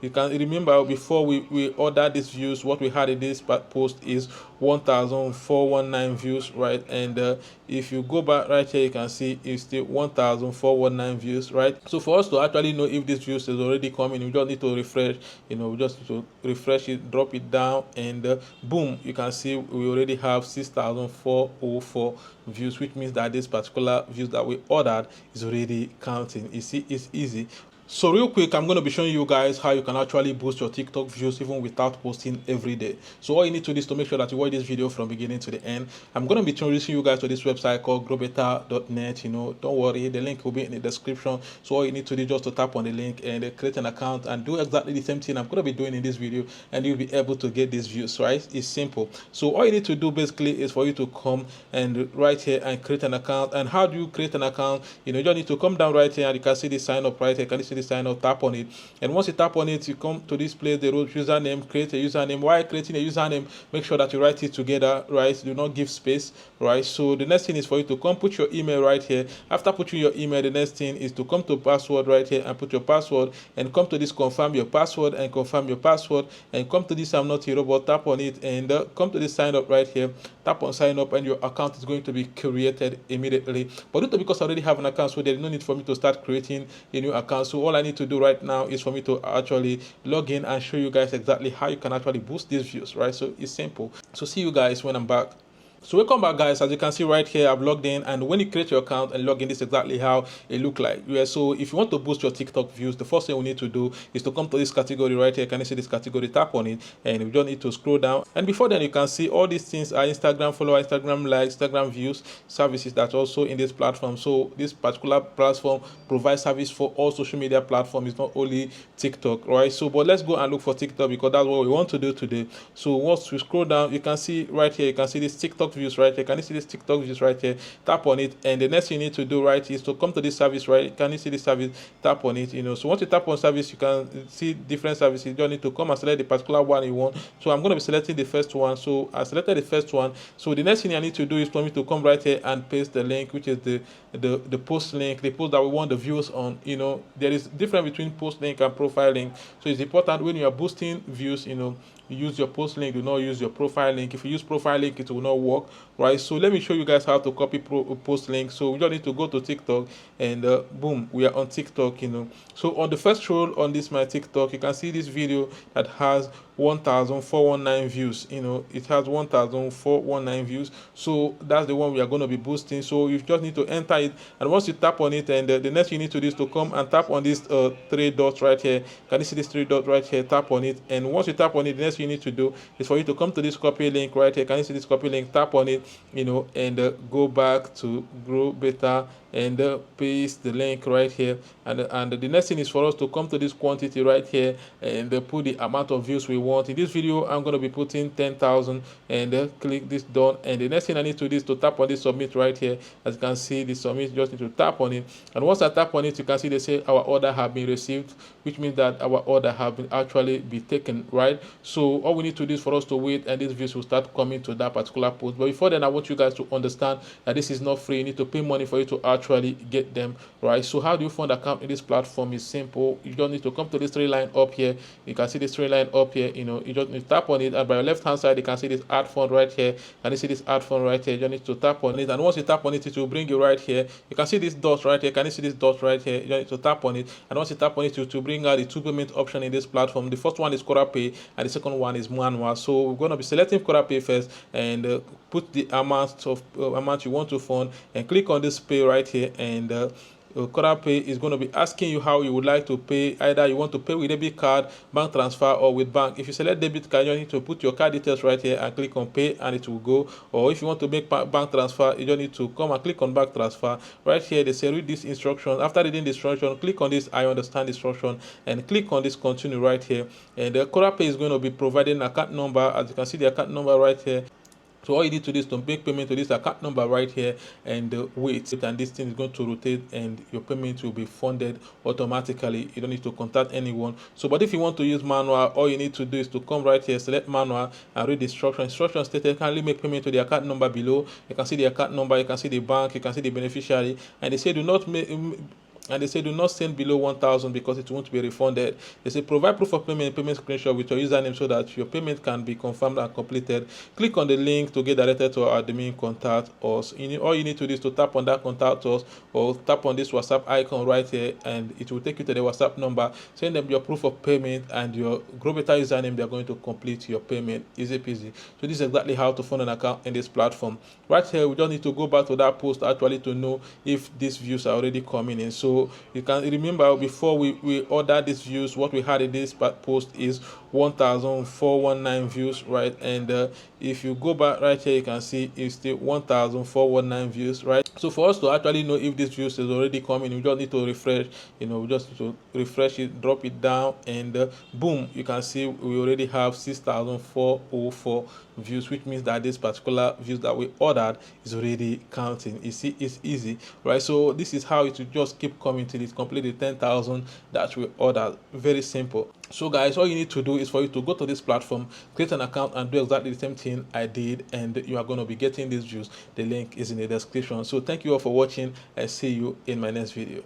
You can remember before we ordered these views, what we had in this post is 1,419 views, right? And if you go back right here, you can see it's still 1,419 views, right? So for us to actually know if this views is already coming, we just need to refresh. We just need to refresh it, drop it down, and boom, you can see we already have 6,404 views, which means that this particular views that we ordered is already counting. You see, it's easy. So real quick, I'm going to be showing you guys how you can actually boost your TikTok views even without posting every day. So all you need to do is to make sure that you watch this video from beginning to the end. I'm going to be introducing you guys to this website called growbetter.net. Don't worry, the link will be in the description. So all you need to do is just to tap on the link and create an account and do exactly the same thing I'm going to be doing in this video, and you'll be able to get these views, right? It's simple. So all you need to do basically is for you to come and right here and create an account. And how do you create an account? You just need to come down right here and you can see the sign up right here. Can you see the sign up? Tap on it, and once you tap on it, you come to this place, the username. Create a username. While creating a username, make sure that you write it together, right? Do not give space, right? So the next thing is for you to come put your email right here. After putting your email, the next thing is to come to password right here and put your password, and come to this confirm your password and confirm your password, and come to this I'm not a robot, tap on it, and come to this sign up right here. Tap on sign up, and your account is going to be created immediately. But because I already have an account, so there is no need for me to start creating a new account. So all I need to do right now is for me to actually log in and show you guys exactly how you can actually boost these views, right? So it's simple. So see you guys when I'm back. So welcome back, guys. As you can see right here, I've logged in, and when you create your account and log in, this is exactly how it look like. Yeah, so if you want to boost your TikTok views, the first thing we need to do is to come to this category right here. Can you see this category? Tap on it, and we don't need to scroll down. And before then, you can see all these things are Instagram follower, Instagram likes, Instagram views, services that's also in this platform. So this particular platform provides service for all social media platforms. It's not only TikTok, right? So but let's go and look for TikTok, because that's what we want to do today. So once we scroll down, you can see right here, you can see this TikTok views right here. Can you see this TikTok views right here? Tap on it, and the next thing you need to do right is to come to this service, right? Can you see this service? Tap on it. So once you tap on service, you can see different services. You don't need to come and select the particular one you want. So I'm going to be selecting the first one. So I selected the first one. So the next thing I need to do is for me to come right here and paste the link, which is the post link, the post that we want the views on. There is difference between post link and profile link. So it's important when you are boosting views, you use your post link, do not use your profile link. If you use profile link, it will not work, right? So let me show you guys how to copy post link. So we just need to go to TikTok, and boom, we are on TikTok. So on the first roll on this my TikTok, you can see this video that has 1,419 views. It has 1,419 views. So that's the one we are going to be boosting. So you just need to enter it, and once you tap on it, and the next you need to do is to come and tap on this three dots right here. Can you see this three dots right here? Tap on it, and once you tap on it, the next you need to do is for you to come to this copy link right here. Can you see this copy link? Tap on it, and go back to Grow Better, and paste the link right here. And the next thing is for us to come to this quantity right here, and put the amount of views we want. In this video, I'm going to be putting 10,000, and click this done. And the next thing I need to do is to tap on this submit right here. As you can see, the submit, just need to tap on it, and once I tap on it, you can see they say our order have been received, which means that our order have been actually be taken, right? So all we need to do is for us to wait, and these views will start coming to that particular post. But before then, I want you guys to understand that this is not free. You need to pay money for you to actually get them, right? So how do you fund account in this platform? Is simple. You just need to come to this three line up here. You can see this three line up here. You just need to tap on it, and by your left hand side you can see this add fund right here, and you see this add fund right here. You just need to tap on it, and once you tap on it, it will bring you right here. You can see this dot right here. Can you see this dot right here? You just need to tap on it, and once you tap on it, to bring out the two payment option in this platform. The first one is QuotaPay, and the second one is manual. So we're going to be selecting QuotaPay first, and put the amount you want to fund, and click on this pay right here, and QuotaPay is going to be asking you how you would like to pay. Either you want to pay with debit card, bank transfer, or with bank. If you select debit card, you need to put your card details right here and click on pay, and it will go. Or if you want to make bank transfer, you just need to come and click on bank transfer right here. They say read this instruction. After reading the instruction, click on this I understand instruction, and click on this continue right here. And the QuotaPay is going to be providing an account number. As you can see, the account number right here. So all you need to do is to make payment to this account number right here, and wait, and this thing is going to rotate, and your payment will be funded automatically. You don't need to contact anyone. So but if you want to use manual, all you need to do is to come right here, select manual, and read the instruction stated kindly make payment to the account number below. You can see the account number, you can see the bank, you can see the beneficiary, and they say do not make and they say do not send below 1,000 because it won't be refunded. They say provide proof of payment screenshot with your username so that your payment can be confirmed and completed. Click on the link to get directed to our admin. Contact us. All you need to do is to tap on that contact us, or tap on this WhatsApp icon right here, and it will take you to the WhatsApp number. Send them your proof of payment and your GrowBetter username. They're going to complete your payment. Easy peasy. So this is exactly how to fund an account in this platform. Right here, we just need to go back to that post actually to know if these views are already coming in. So you can remember before we order these views, what we had in this post is 1,419 views, right? And if you go back right here, you can see it's still 1,419 views, right? So for us to actually know if this views is already coming, we just need to refresh. We just need to refresh it, drop it down, and boom, you can see we already have 6,404 views, which means that this particular views that we ordered is already counting. You see, it's easy, right? So this is how it will just keep coming till it complete the 10,000 that we ordered. Very simple. So guys, all you need to do is for you to go to this platform, create an account, and do exactly the same thing I did, and you are going to be getting these views. The link is in the description. So thank you all for watching. I see you in my next video.